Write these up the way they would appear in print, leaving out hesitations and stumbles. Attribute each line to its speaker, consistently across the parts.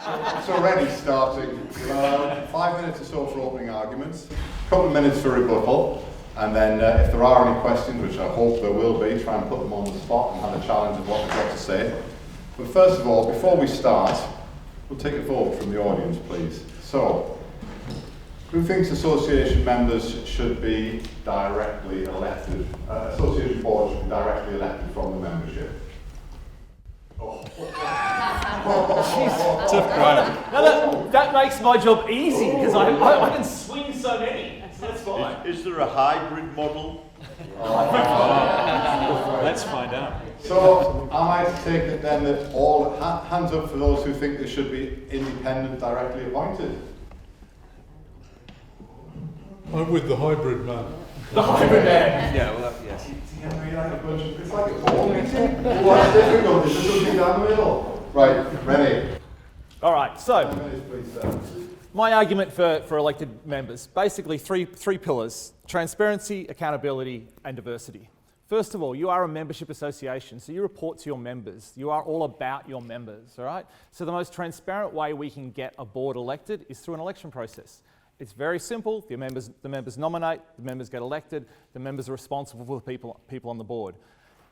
Speaker 1: So Rennie's starting. 5 minutes or so for opening arguments, a couple of minutes for rebuttal, and then if there are any questions, which I hope there will be, try and put them on the spot and have a challenge of what they've got to say. But first of all, before we start, we'll take a vote from the audience, please. So, who thinks association members should be directly elected? Association boards should be directly elected from the membership. Oh.
Speaker 2: Jeez, tough crowd. Now that makes my job easy because I can swing so many. So that's fine.
Speaker 3: Is there a hybrid model?
Speaker 2: Let's find out.
Speaker 1: So, am I to take it then that all hands up for those who think they should be independent, directly appointed?
Speaker 4: I'm with the hybrid man.
Speaker 2: The hybrid man.
Speaker 3: Yeah, well, yes.
Speaker 1: It's like a board meeting. What's difficult? Is there something down the middle? Right, Rennie.
Speaker 2: All right, so
Speaker 1: Please, sir.
Speaker 2: my argument for elected members, basically three pillars: transparency, accountability, and diversity. First of all, you are a membership association, so you report to your members. You are all about your members, all right? So the most transparent way we can get a board elected is through an election process. It's very simple. The members nominate, the members get elected, the members are responsible for the people on the board.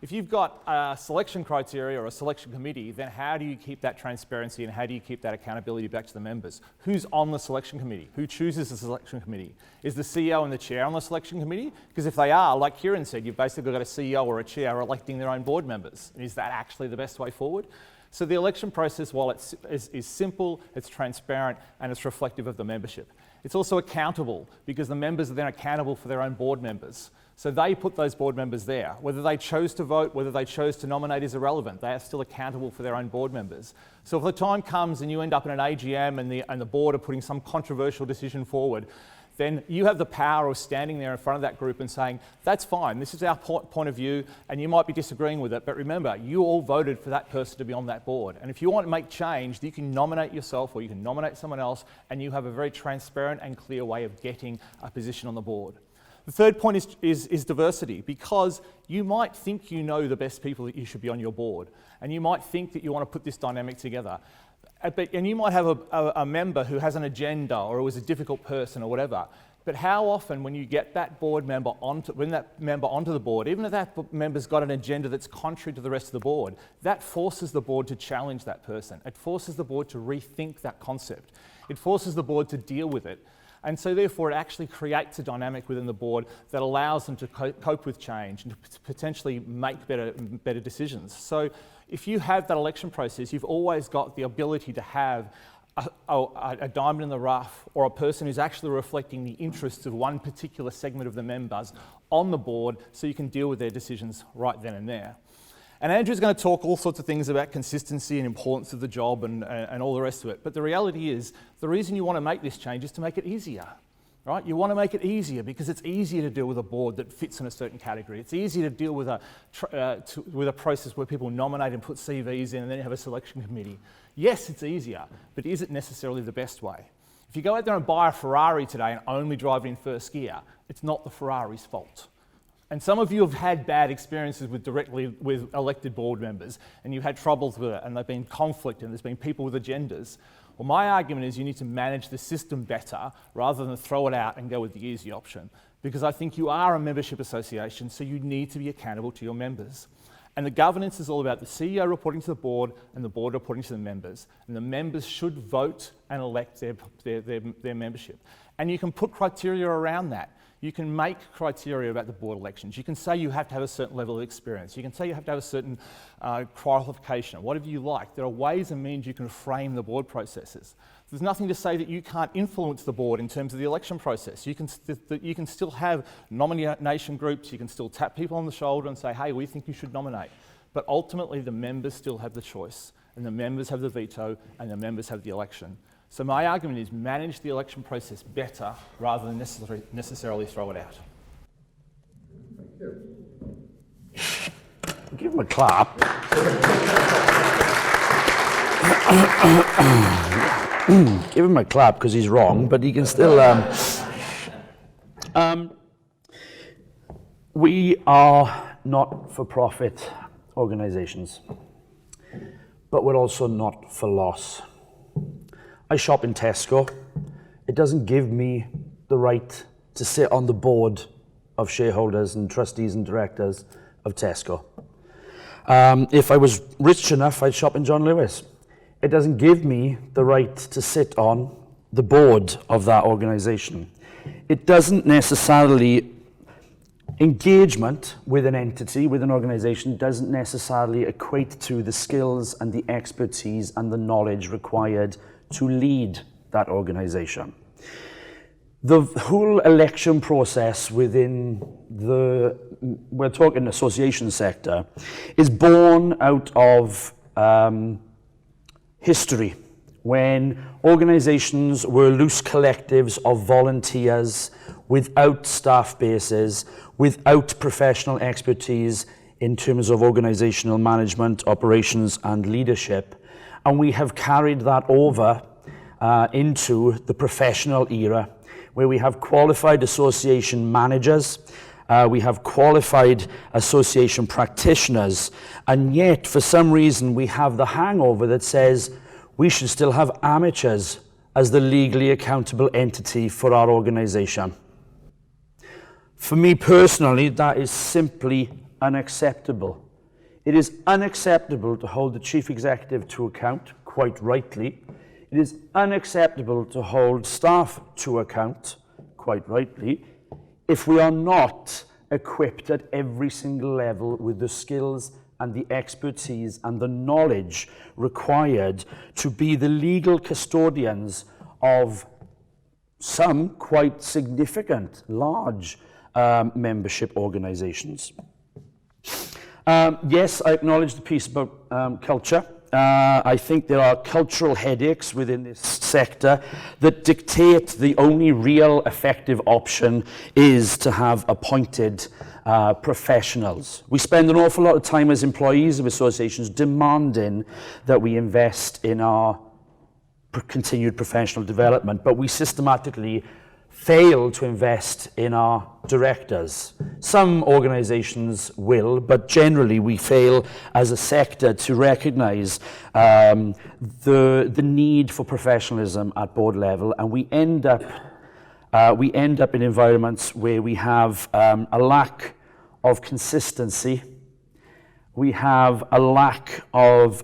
Speaker 2: If you've got a selection criteria or a selection committee, then how do you keep that transparency and how do you keep that accountability back to the members? Who's on the selection committee? Who chooses the selection committee? Is the CEO and the chair on the selection committee? Because if they are, like Kieran said, you've basically got a CEO or a chair electing their own board members. Is that actually the best way forward? So the election process, while it's simple, it's transparent, and it's reflective of the membership. It's also accountable because the members are then accountable for their own board members. So they put those board members there. Whether they chose to vote, whether they chose to nominate is irrelevant. They are still accountable for their own board members. So if the time comes and you end up in an AGM and the board are putting some controversial decision forward, then you have the power of standing there in front of that group and saying, that's fine, this is our point of view, and you might be disagreeing with it, but remember, you all voted for that person to be on that board. And if you want to make change, you can nominate yourself or you can nominate someone else, and you have a very transparent and clear way of getting a position on the board. The third point is diversity, because you might think you know the best people that you should be on your board, and you might think that you want to put this dynamic together. And you might have a member who has an agenda or who is a difficult person or whatever. But how often, when you get that board member onto the board, even if that member's got an agenda that's contrary to the rest of the board, that forces the board to challenge that person. It forces the board to rethink that concept. It forces the board to deal with it. And so therefore it actually creates a dynamic within the board that allows them to cope with change and to potentially make better decisions. So if you have that election process, you've always got the ability to have a diamond in the rough or a person who's actually reflecting the interests of one particular segment of the members on the board so you can deal with their decisions right then and there. And Andrew's going to talk all sorts of things about consistency and importance of the job and all the rest of it. But the reality is, the reason you want to make this change is to make it easier, right? You want to make it easier because it's easier to deal with a board that fits in a certain category. It's easier to deal with a process where people nominate and put CVs in and then you have a selection committee. Yes, it's easier, but is it necessarily the best way? If you go out there and buy a Ferrari today and only drive it in first gear, it's not the Ferrari's fault. And some of you have had bad experiences directly with elected board members, and you've had troubles with it, and there's been conflict, and there's been people with agendas. Well, my argument is you need to manage the system better rather than throw it out and go with the easy option, because I think you are a membership association, so you need to be accountable to your members. And the governance is all about the CEO reporting to the board and the board reporting to the members. And the members should vote and elect their membership. And you can put criteria around that. You can make criteria about the board elections. You can say you have to have a certain level of experience. You can say you have to have a certain qualification, whatever you like. There are ways and means you can frame the board processes. There's nothing to say that you can't influence the board in terms of the election process. You can still have nomination groups. You can still tap people on the shoulder and say, hey, we think you should nominate. But ultimately, the members still have the choice, and the members have the veto, and the members have the election. So my argument is manage the election process better rather than necessarily throw it out.
Speaker 1: Thank you.
Speaker 5: Give him a clap. Give him a clap because he's wrong, but he can still... we are not-for-profit organizations, but we're also not for loss. I shop in Tesco. It doesn't give me the right to sit on the board of shareholders and trustees and directors of Tesco. If I was rich enough, I'd shop in John Lewis. It doesn't give me the right to sit on the board of that organisation. It doesn't necessarily, engagement with an entity, with an organisation, doesn't necessarily equate to the skills and the expertise and the knowledge required to lead that organisation. The whole election process within we're talking association sector, is born out of history, when organisations were loose collectives of volunteers without staff bases, without professional expertise in terms of organisational management, operations and leadership. And we have carried that over into the professional era, where we have qualified association managers, we have qualified association practitioners, and yet for some reason we have the hangover that says we should still have amateurs as the legally accountable entity for our organisation. For me personally, that is simply unacceptable. It is unacceptable to hold the chief executive to account, quite rightly. It is unacceptable to hold staff to account, quite rightly, if we are not equipped at every single level with the skills and the expertise and the knowledge required to be the legal custodians of some quite significant, large membership organisations. Yes, I acknowledge the piece about culture. I think there are cultural headaches within this sector that dictate the only real effective option is to have appointed professionals. We spend an awful lot of time as employees of associations demanding that we invest in our continued professional development, but we systematically fail to invest in our directors. Some organisations will, but generally we fail as a sector to recognise the need for professionalism at board level, and we end up in environments where we have a lack of consistency, we have a lack of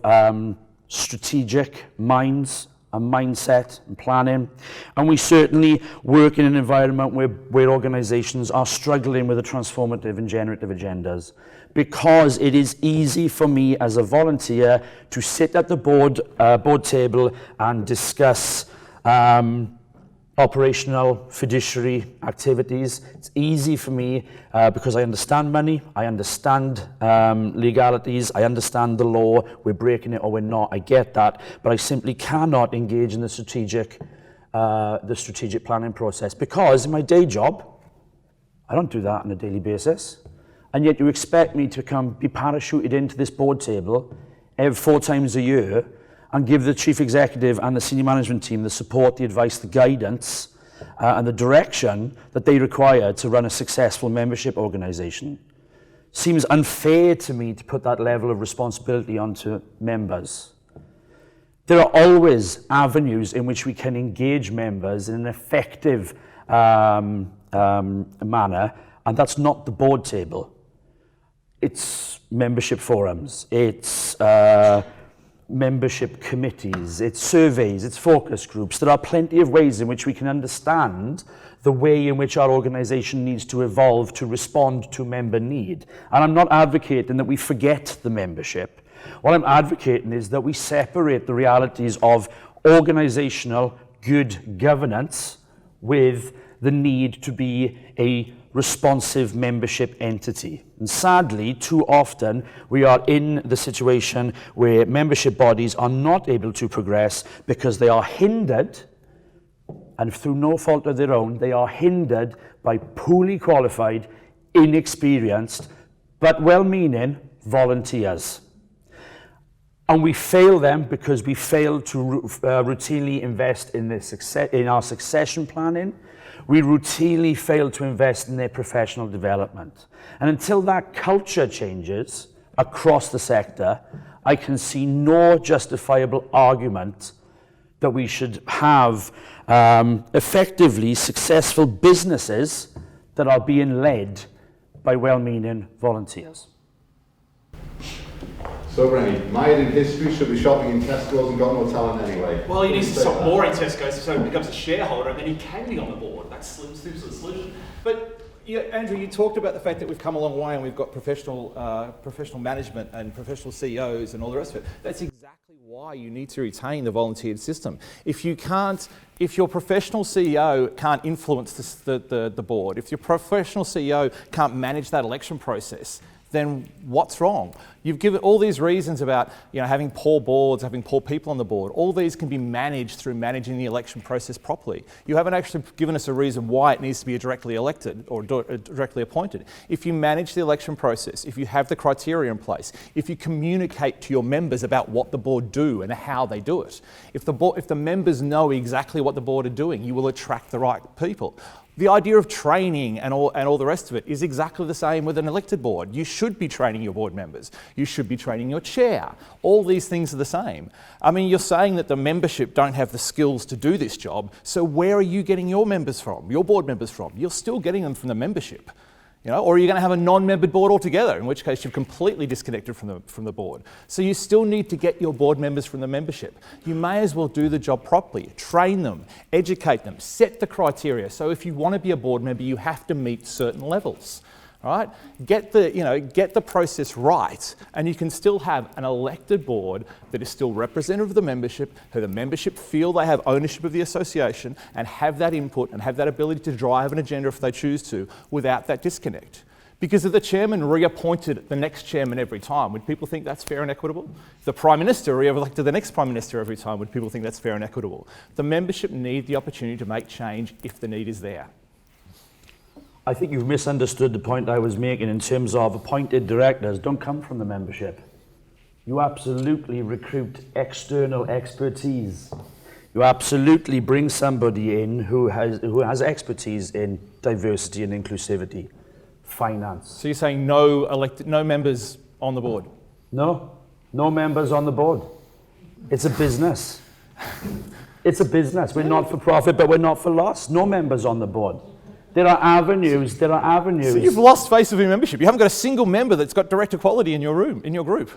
Speaker 5: strategic minds and mindset and planning, and we certainly work in an environment where organisations are struggling with the transformative and generative agendas, because it is easy for me as a volunteer to sit at the board table and discuss operational fiduciary activities. It's easy for me because I understand money, I understand legalities, I understand the law, we're breaking it or we're not, I get that, but I simply cannot engage in the strategic planning process, because in my day job, I don't do that on a daily basis. And yet you expect me to be parachuted into this board table 4 times a year and give the chief executive and the senior management team the support, the advice, the guidance, and the direction that they require to run a successful membership organisation. Seems unfair to me to put that level of responsibility onto members. There are always avenues in which we can engage members in an effective manner, and that's not the board table. It's membership forums, it's membership committees, it's surveys, it's focus groups. There are plenty of ways in which we can understand the way in which our organisation needs to evolve to respond to member need. And I'm not advocating that we forget the membership. What I'm advocating is that we separate the realities of organisational good governance with the need to be a responsive membership entity. And sadly, too often, we are in the situation where membership bodies are not able to progress because they are hindered, and through no fault of their own, they are hindered by poorly qualified, inexperienced, but well-meaning volunteers. And we fail them because we fail to routinely invest in our succession planning. We routinely fail to invest in their professional development. And until that culture changes across the sector, I can see no justifiable argument that we should have effectively successful businesses that are being led by well-meaning volunteers.
Speaker 1: So, Rennie, mired in history, should be shopping in Tesco's and got no talent anyway.
Speaker 2: Well, you need to shop more in Tesco's so he becomes a shareholder and then he can be on the board. That's the solution. But yeah, Andrew, you talked about the fact that we've come a long way and we've got professional management and professional CEOs and all the rest of it. That's exactly why you need to retain the volunteered system. If your professional CEO can't influence the board, if your professional CEO can't manage that election process, then what's wrong? You've given all these reasons about having poor boards, having poor people on the board. All these can be managed through managing the election process properly. You haven't actually given us a reason why it needs to be directly elected or directly appointed. If you manage the election process, if you have the criteria in place, if you communicate to your members about what the board do and how they do it, if the members know exactly what the board are doing, you will attract the right people. The idea of training and all the rest of it is exactly the same with an elected board. You should be training your board members. You should be training your chair. All these things are the same. I mean, you're saying that the membership don't have the skills to do this job, so where are you getting your members from, your board members from? You're still getting them from the membership. Or are you going to have a non-membered board altogether, in which case you're completely disconnected from the board. So you still need to get your board members from the membership. You may as well do the job properly, train them, educate them, set the criteria. So if you want to be a board member, you have to meet certain levels. Right? Get the process right, and you can still have an elected board that is still representative of the membership, who the membership feel they have ownership of the association and have that input and have that ability to drive an agenda if they choose to, without that disconnect. Because if the chairman reappointed the next chairman every time, would people think that's fair and equitable? If the Prime Minister re-elected the next Prime Minister every time, would people think that's fair and equitable? The membership need the opportunity to make change if the need is there.
Speaker 5: I think you've misunderstood the point I was making in terms of appointed directors don't come from the membership. You absolutely recruit external expertise. You absolutely bring somebody in who has expertise in diversity and inclusivity, finance.
Speaker 2: So you're saying no members on the board?
Speaker 5: No members on the board. It's a business. It's a business. We're not for profit, but we're not for loss. No members on the board. There are avenues.
Speaker 2: So you've lost face of your membership. You haven't got a single member that's got direct equality in your group.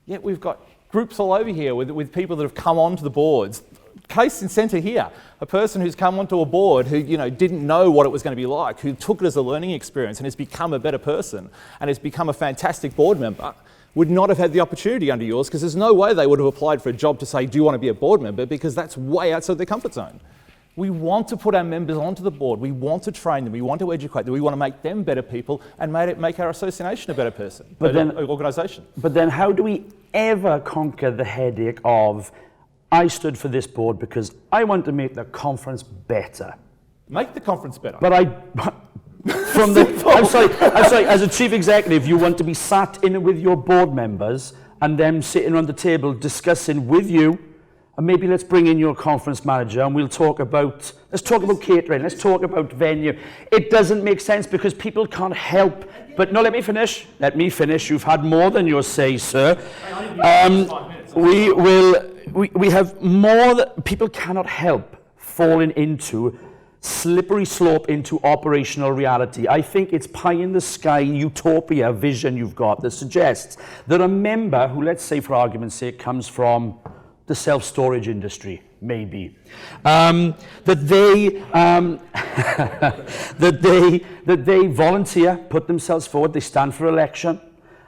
Speaker 2: Yet we've got groups all over here with people that have come onto the boards. Case in centre here, a person who's come onto a board who didn't know what it was going to be like, who took it as a learning experience and has become a better person and has become a fantastic board member, would not have had the opportunity under yours, because there's no way they would have applied for a job to say, do you want to be a board member, because that's way outside their comfort zone. We want to put our members onto the board. We want to train them. We want to educate them. We want to make them better people and make our association a better person, organisation.
Speaker 5: But then how do we ever conquer the headache of, I stood for this board because I want to make the conference better?
Speaker 2: Make the conference better.
Speaker 5: But I'm sorry, as a chief executive, you want to be sat in with your board members and them sitting around the table discussing with you. And maybe let's bring in your conference manager and let's talk about catering, let's talk about venue. It doesn't make sense because people can't help. But no, let me finish. You've had more than your say, sir. We have more that people cannot help falling into slippery slope into operational reality. I think it's pie in the sky utopia vision you've got that suggests that a member who, let's say for argument's sake, comes from the self-storage industry, maybe, that they volunteer, put themselves forward, they stand for election.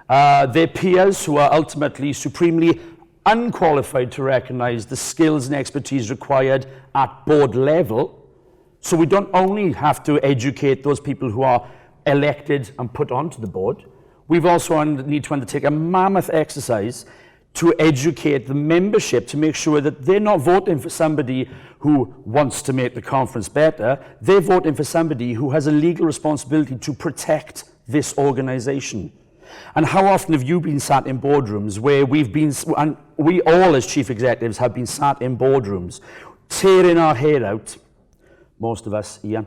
Speaker 5: Their peers, who are ultimately supremely unqualified to recognize the skills and expertise required at board level. So we don't only have to educate those people who are elected and put onto the board, we've also need to undertake a mammoth exercise to educate the membership to make sure that they're not voting for somebody who wants to make the conference better. They're voting for somebody who has a legal responsibility to protect this organization. And how often have you been sat in boardrooms where and we all as chief executives have been sat in boardrooms, tearing our hair out, most of us, Ian,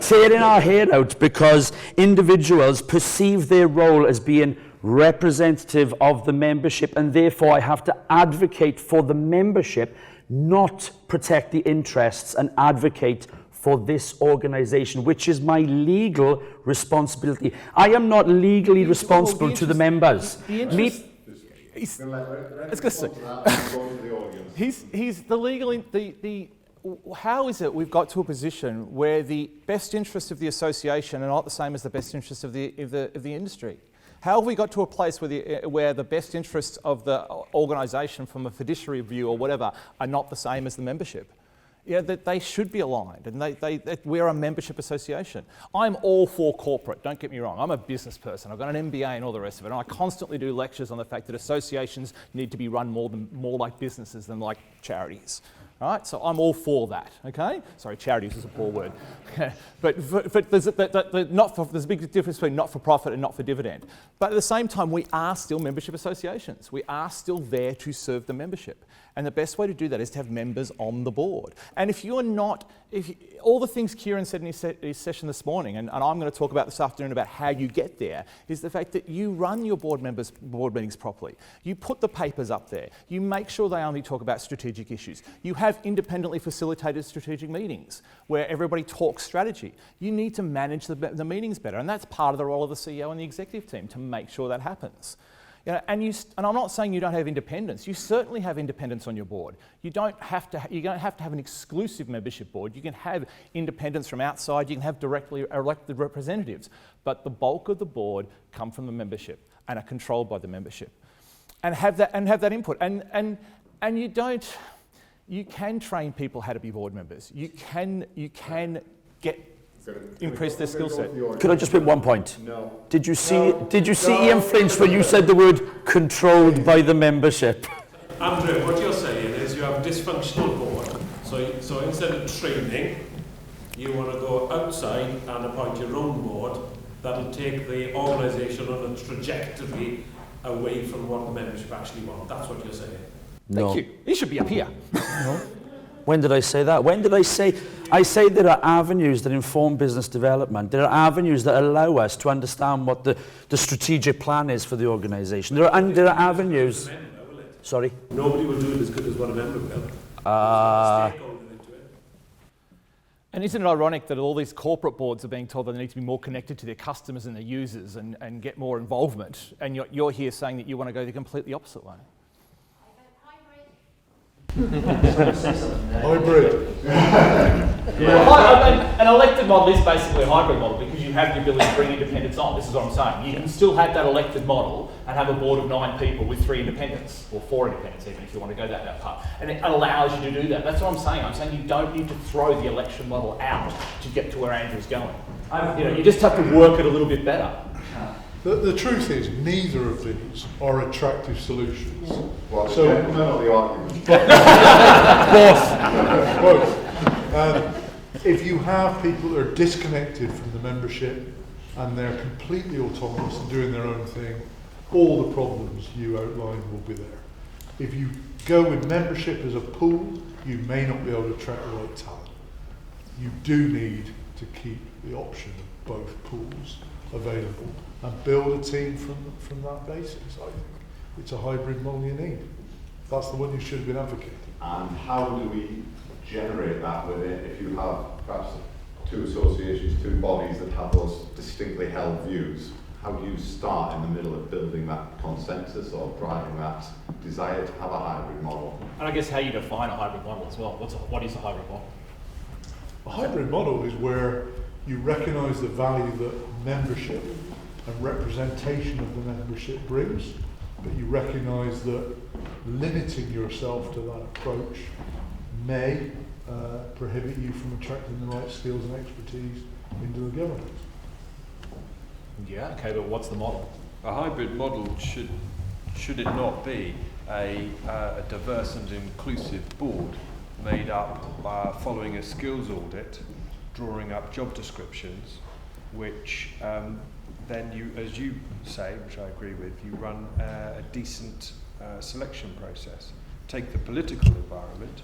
Speaker 5: tearing our hair out because individuals perceive their role as being representative of the membership, and therefore I have to advocate for the membership, not protect the interests and advocate for this organisation, which is my legal responsibility. I am not legally responsible to the members.
Speaker 2: He's the legal. How is it we've got to a position where the best interests of the association are not the same as the best interests of the industry? How have we got to a place where the best interests of the organisation from a fiduciary view or whatever are not the same as the membership? Yeah, that they should be aligned, and we're a membership association. I'm all for corporate, don't get me wrong. I'm a business person. I've got an MBA and all the rest of it, and I constantly do lectures on the fact that associations need to be run more like businesses than like charities. All right, so I'm all for that, okay? Sorry, charities is a poor word. but there's a big difference between not-for-profit and not-for-dividend. But at the same time, we are still membership associations. We are still there to serve the membership. And the best way to do that is to have members on the board. And if you're not, all the things Kieran said in his session this morning, and I'm going to talk about this afternoon about how you get there, is the fact that you run your board meetings properly. You put the papers up there. You make sure they only talk about strategic issues. You have independently facilitated strategic meetings where everybody talks strategy. You need to manage the meetings better, and that's part of the role of the CEO and the executive team to make sure that happens. You know, and I'm not saying you don't have independence. You certainly have independence on your board. You don't have to have an exclusive membership board. You can have independence from outside. You can have directly elected representatives. But the bulk of the board come from the membership and are controlled by the membership, and have that input. And you can train people how to be board members. You can impress their skill set.
Speaker 5: Could I just make one point?
Speaker 1: No.
Speaker 5: Did you see Ian flinch when you said the word controlled by the membership?
Speaker 6: Andrew, what you're saying is you have a dysfunctional board. So instead of training, you want to go outside and appoint your own board that'll take the organisation on a trajectory away from what the membership actually want. That's what you're saying.
Speaker 5: No.
Speaker 2: Thank you. You should be up here.
Speaker 5: No. When did I say that? When did I say? I say there are avenues that inform business development. There are avenues that allow us to understand what the strategic plan is for the organisation. There are avenues. Sorry?
Speaker 6: Nobody will do it as good as what a member will.
Speaker 2: And isn't it ironic that all these corporate boards are being told that they need to be more connected to their customers and their users and get more involvement, and you're here saying that you want to go the completely opposite way?
Speaker 4: Hybrid.
Speaker 2: An elected model is basically a hybrid model because you have the ability to bring independents on. This is what I'm saying. You can still have that elected model and have a board of 9 people with 3 independents, or 4 independents even if you want to go that path. And it allows you to do that. That's what I'm saying. I'm saying you don't need to throw the election model out to get to where Andrew's going. You just have to work it a little bit better.
Speaker 4: The truth is, neither of these are attractive solutions.
Speaker 1: Well,
Speaker 4: So-
Speaker 1: gentlemen or the argument?
Speaker 4: Both. If you have people that are disconnected from the membership and they're completely autonomous and doing their own thing, all the problems you outlined will be there. If you go with membership as a pool, you may not be able to attract the right talent. You do need to keep the option of both pools available and build a team from that basis, I think. It's a hybrid model you need. That's the one you should have been advocating.
Speaker 1: And how do we generate that with it if you have perhaps 2 associations, 2 bodies that have those distinctly held views? How do you start in the middle of building that consensus or driving that desire to have a hybrid model?
Speaker 2: And I guess how you define a hybrid model as well. What is a hybrid model?
Speaker 4: A hybrid model is where you recognise the value that membership and representation of the membership brings, but you recognise that limiting yourself to that approach may prohibit you from attracting the right skills and expertise into the governance.
Speaker 2: Yeah, okay, but what's the model?
Speaker 7: A hybrid model should it not be a diverse and inclusive board made up following a skills audit, drawing up job descriptions, which then you, as you say, which I agree with, you run a decent selection process. Take the political environment.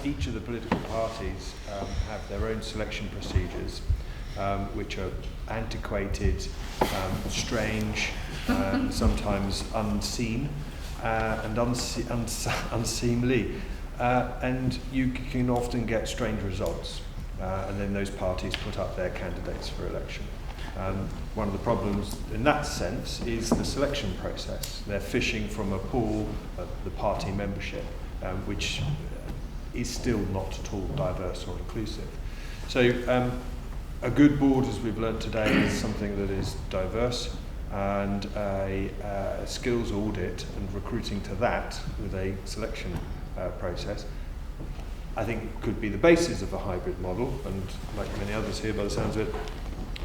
Speaker 7: Each of the political parties have their own selection procedures, which are antiquated, strange, sometimes unseen and unseemly. And you can often get strange results, and then those parties put up their candidates for election. One of the problems in that sense is the selection process. They're fishing from a pool of the party membership, which is still not at all diverse or inclusive. So a good board, as we've learnt today, is something that is diverse, and a skills audit and recruiting to that with a selection process, I think could be the basis of a hybrid model. And like many others here, by the sounds of it,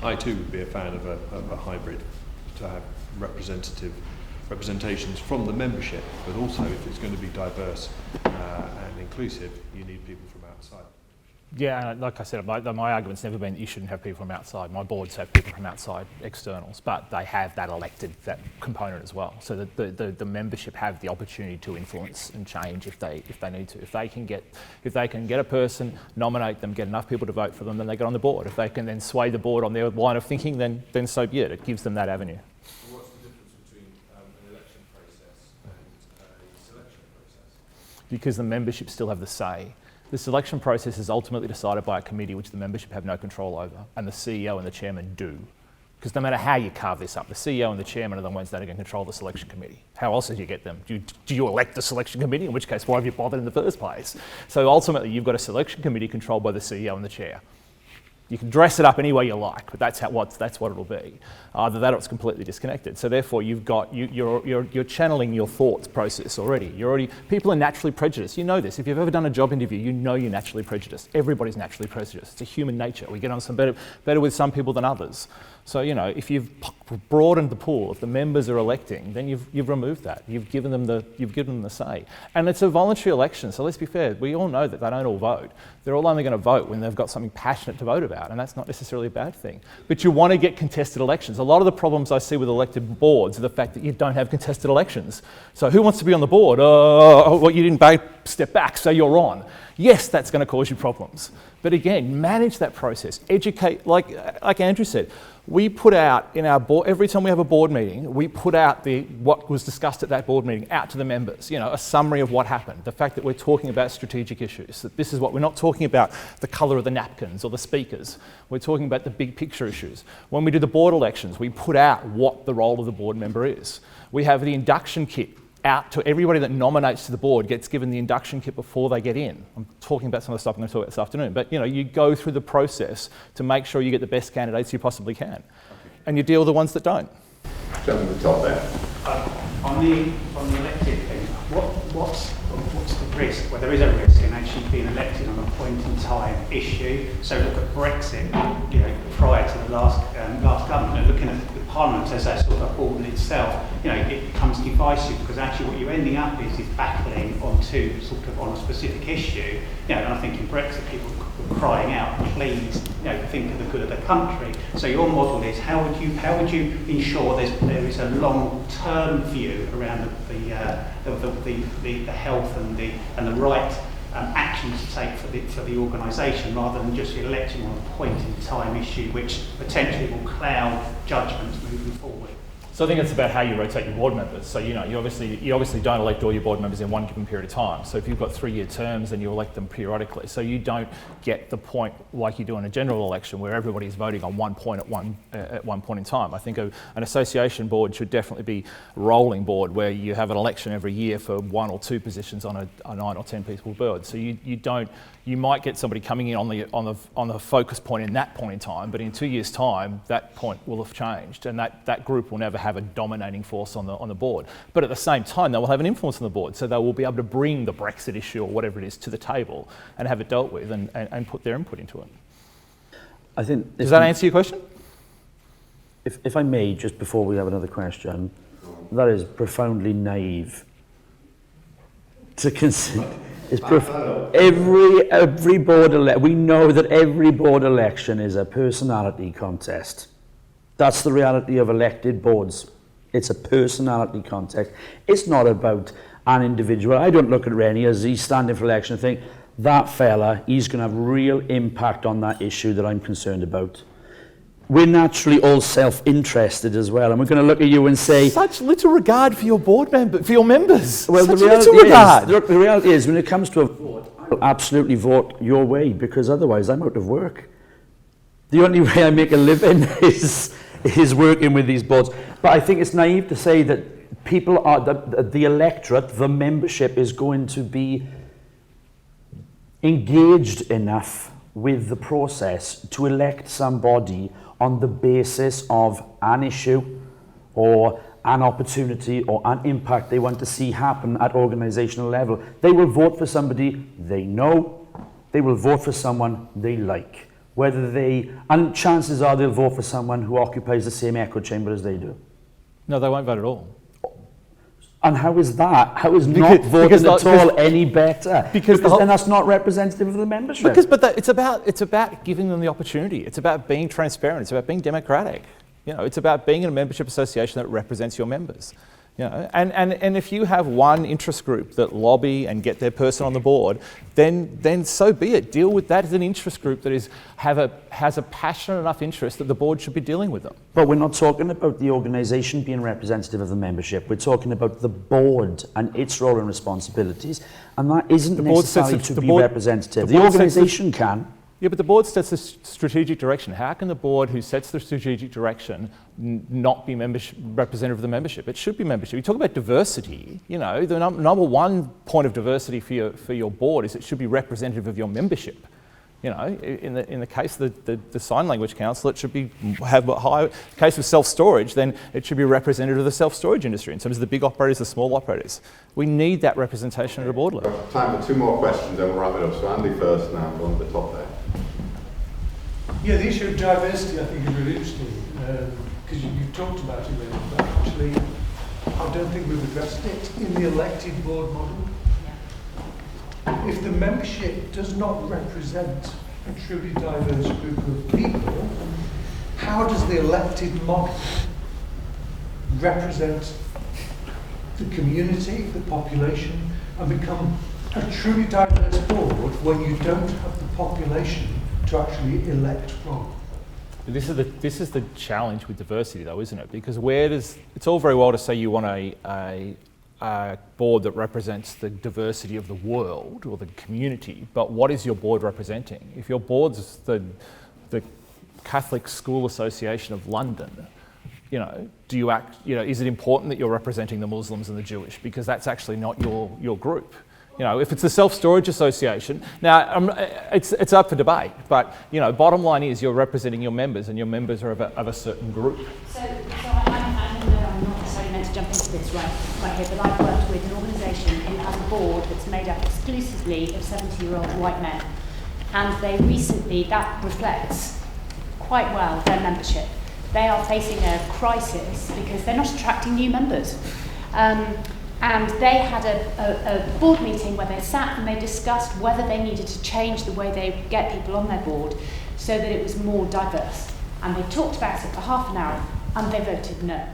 Speaker 7: I too would be a fan of a hybrid, to have representations from the membership, but also if it's going to be diverse and inclusive, you need people from outside.
Speaker 2: Yeah, and like I said, my argument's never been that you shouldn't have people from outside. My boards have people from outside, externals, but they have that that component as well. So that the membership have the opportunity to influence and change if they need to. If they can get a person, nominate them, get enough people to vote for them, then they get on the board. If they can then sway the board on their line of thinking, then so be it. It gives them that avenue.
Speaker 6: So what's the difference between an election process and a selection process?
Speaker 2: Because the membership still have the say. The selection process is ultimately decided by a committee which the membership have no control over, and the CEO and the chairman do. Because no matter how you carve this up, the CEO and the chairman are the ones that are going to control the selection committee. How else do you get them? Do you elect the selection committee? In which case, why have you bothered in the first place? So ultimately, you've got a selection committee controlled by the CEO and the chair. You can dress it up any way you like, but that's what it'll be. Either that or it's completely disconnected. So therefore, you're channeling your thoughts process already. People are naturally prejudiced. You know this. If you've ever done a job interview, you know you're naturally prejudiced. Everybody's naturally prejudiced. It's a human nature. We get on some better with some people than others. So if you've broadened the pool, if the members are electing, then you've removed that. You've given them the say. And it's a voluntary election. So let's be fair. We all know that they don't all vote. They're all only going to vote when they've got something passionate to vote about, and that's not necessarily a bad thing. But you want to get contested elections. A lot of the problems I see with elected boards are the fact that you don't have contested elections. So who wants to be on the board? You didn't step back, so you're on. Yes, that's going to cause you problems. But again, manage that process. Educate, like Andrew said, we put out in our board, every time we have a board meeting, we put out what was discussed at that board meeting out to the members, a summary of what happened, the fact that we're talking about strategic issues, that this is what we're not talking about the colour of the napkins or the speakers, we're talking about the big picture issues. When we do the board elections, we put out what the role of the board member is. We have the induction kit out to everybody that nominates to the board, gets given the induction kit before they get in. I'm talking about some of the stuff I'm going to talk about this afternoon, but you go through the process to make sure you get the best candidates you possibly can, and you deal with the ones that don't.
Speaker 1: Gentleman at the top there.
Speaker 8: On the elected thing, what's the risk? Well, there is a risk in actually being elected on a point in time issue. So look at Brexit, prior to the last government, and looking at the Parliament as a sort of board in itself, it becomes divisive, because actually what you're ending up is battling on a specific issue. And I think in Brexit people were crying out, please, think of the good of the country. So your model is how would you ensure there is a long-term view around the health and the right actions to take for the organisation, rather than just electing on a point in time issue which potentially will cloud judgments moving forward.
Speaker 2: So I think it's about how you rotate your board members. So you obviously don't elect all your board members in one given period of time. So if you've got 3-year terms, then you elect them periodically. So you don't get the point like you do in a general election where everybody's voting on one point at one point in time. I think an association board should definitely be a rolling board where you have an election every year for 1 or 2 positions on a 9 or 10 people board. So you might get somebody coming in on the focus point in that point in time, but in 2 years' time, that point will have changed, and that group will never have a dominating force on the board. But at the same time, they will have an influence on the board, so they will be able to bring the Brexit issue or whatever it is to the table and have it dealt with and put their input into it.
Speaker 5: I think
Speaker 2: Does that answer your question?
Speaker 5: If I may, just before we have another question, that is profoundly naive to consider. Every board we know that every board election is a personality contest. That's the reality of elected boards. It's a personality contest. It's not about an individual. I don't look at Rennie as he's standing for election and think, that fella, he's going to have real impact on that issue that I'm concerned about. we're naturally all self-interested as well, and we're going to look at you and say,
Speaker 2: Such little regard for your board member, for your members.
Speaker 5: well,
Speaker 2: Such
Speaker 5: the reality
Speaker 2: little regard.
Speaker 5: the reality is, when it comes to a vote, I'll absolutely vote your way, because otherwise I'm out of work. The only way I make a living is working with these boards. But I think it's naive to say that people are, the electorate, the membership is going to be engaged enough with the process to elect somebody on the basis of an issue or an opportunity or an impact they want to see happen at organisational level. They will vote for somebody they know, they will vote for someone they like. And chances are they'll vote for someone who occupies the same echo chamber as they do.
Speaker 2: No, they won't vote at all.
Speaker 5: And how is that? How is not voting at all any better? Because then that's not representative of the membership.
Speaker 2: It's about giving them the opportunity. It's about being transparent. It's about being democratic. It's about being in a membership association that represents your members. And if you have one interest group that lobby and get their person on the board, then so be it. Deal with that as an interest group that has a passionate enough interest that the board should be dealing with them.
Speaker 5: But we're not talking about the organisation being representative of the membership. We're talking about the board and its role and responsibilities, and that isn't necessarily to be representative. The organisation can.
Speaker 2: Yeah, but the board sets the strategic direction. How can the board who sets the strategic direction not be representative of the membership? It should be membership. You talk about diversity, the number one point of diversity for your board is it should be representative of your membership. In the case of the Sign Language Council, it should have a high. In the case of self-storage, then it should be representative of the self-storage industry in terms of the big operators, the small operators. We need that representation at a board level.
Speaker 1: Time for two more questions, then we'll wrap it up. So Andy first now, go on to the top there.
Speaker 9: Yeah, the issue of diversity I think is really interesting, because you've talked about it really, but actually I don't think we've addressed it in the elected board model. If the membership does not represent a truly diverse group of people, how does the elected model represent the community, the population, and become a truly diverse board when you don't have the population to actually elect from?
Speaker 2: This is the challenge with diversity, though, isn't it? Because it's all very well to say you want a board that represents the diversity of the world or the community, but what is your board representing? If your board's the Catholic School Association of London, is it important that you're representing the Muslims and the Jewish? Because that's actually not your group. If it's the Self-Storage Association, now it's up for debate, but bottom line is you're representing your members, and your members are of a certain group.
Speaker 10: So I'm not necessarily meant to jump into this right here, but I've worked with an organisation who has a board that's made up exclusively of 70-year-old white men, and that reflects quite well their membership. They are facing a crisis because they're not attracting new members. And they had a board meeting where they sat and they discussed whether they needed to change the way they get people on their board so that it was more diverse. And they talked about it for half an hour and they voted no.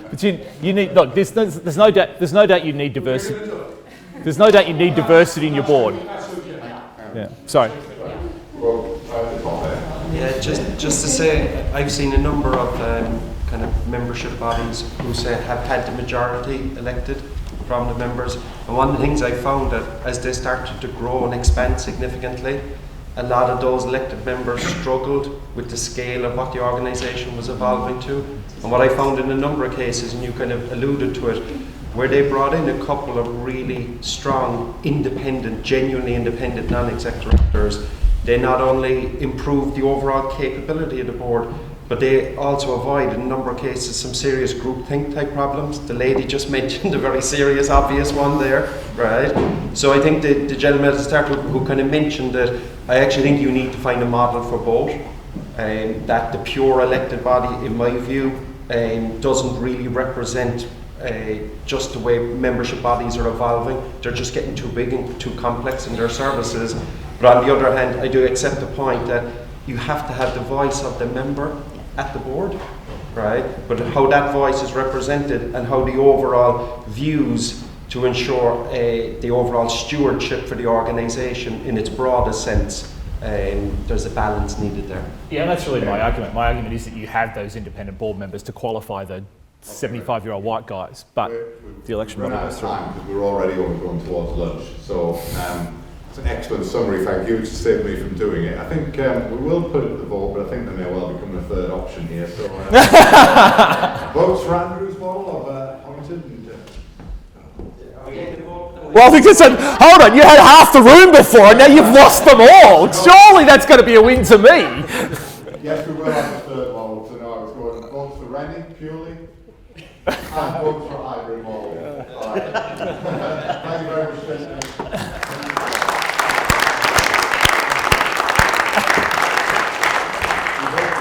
Speaker 2: But you need, look, there's no doubt you need diversity. There's no doubt you need diversity in your board. Yeah, sorry.
Speaker 11: Yeah, just to say, I've seen a number of kind of membership bodies who have had the majority elected from the members, and one of the things I found that as they started to grow and expand significantly, a lot of those elected members struggled with the scale of what the organisation was evolving to. And what I found in a number of cases, and you kind of alluded to it, where they brought in a couple of really strong, independent, genuinely independent non-exec directors, they not only improved the overall capability of the board, but they also avoided, in a number of cases, some serious groupthink type problems. The lady just mentioned a very serious, obvious one there, right? So I think the gentleman at the start who kind of mentioned that, I actually think you need to find a model for both. That the pure elected body, in my view, doesn't really represent just the way membership bodies are evolving. They're just getting too big and too complex in their services. But on the other hand, I do accept the point that you have to have the voice of the member at the board, right? But how that voice is represented and how the overall views to ensure the overall stewardship for the organisation in its broadest sense there's a balance needed there.
Speaker 2: Yeah, and that's really my argument. My argument is that you have those independent board members to qualify the 75-year-old white guys, but the election
Speaker 1: We've run
Speaker 2: model
Speaker 1: out
Speaker 2: goes
Speaker 1: of
Speaker 2: through.
Speaker 1: time because we're already going towards lunch. So it's an excellent summary. Thank you. It's saved me from doing it. I think we will put it to the vote, but I think there may well become a third option here. So votes for Andrew's model of Poynton.
Speaker 2: Well, I think it's hold on, you had half the room before, and now you've lost them all. Surely that's going to be a win to me.
Speaker 1: Yes, we will have a third model. So no, I was going votes for Rennie purely, and votes for hybrid model. All right. Thank you very much, gentlemen.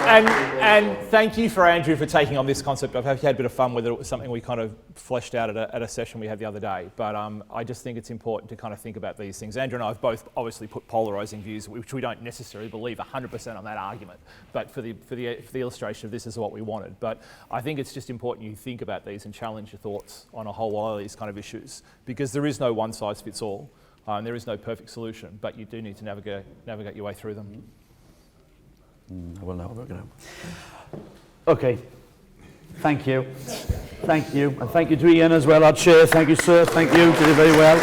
Speaker 2: And thank you for Andrew for taking on this concept. I've had a bit of fun with it. It was something we kind of fleshed out at a session we had the other day. But I just think it's important to kind of think about these things. Andrew and I have both obviously put polarising views, which we don't necessarily believe 100% on that argument. But for the illustration of this is what we wanted. But I think it's just important you think about these and challenge your thoughts on a whole lot of these kind of issues, because there is no one size fits all. There is no perfect solution, but you do need to navigate your way through them.
Speaker 5: I will now work it out. Okay. Thank you. Thank you. And thank you to Ian as well, our chair. Thank you, sir. Thank you. Did it very well.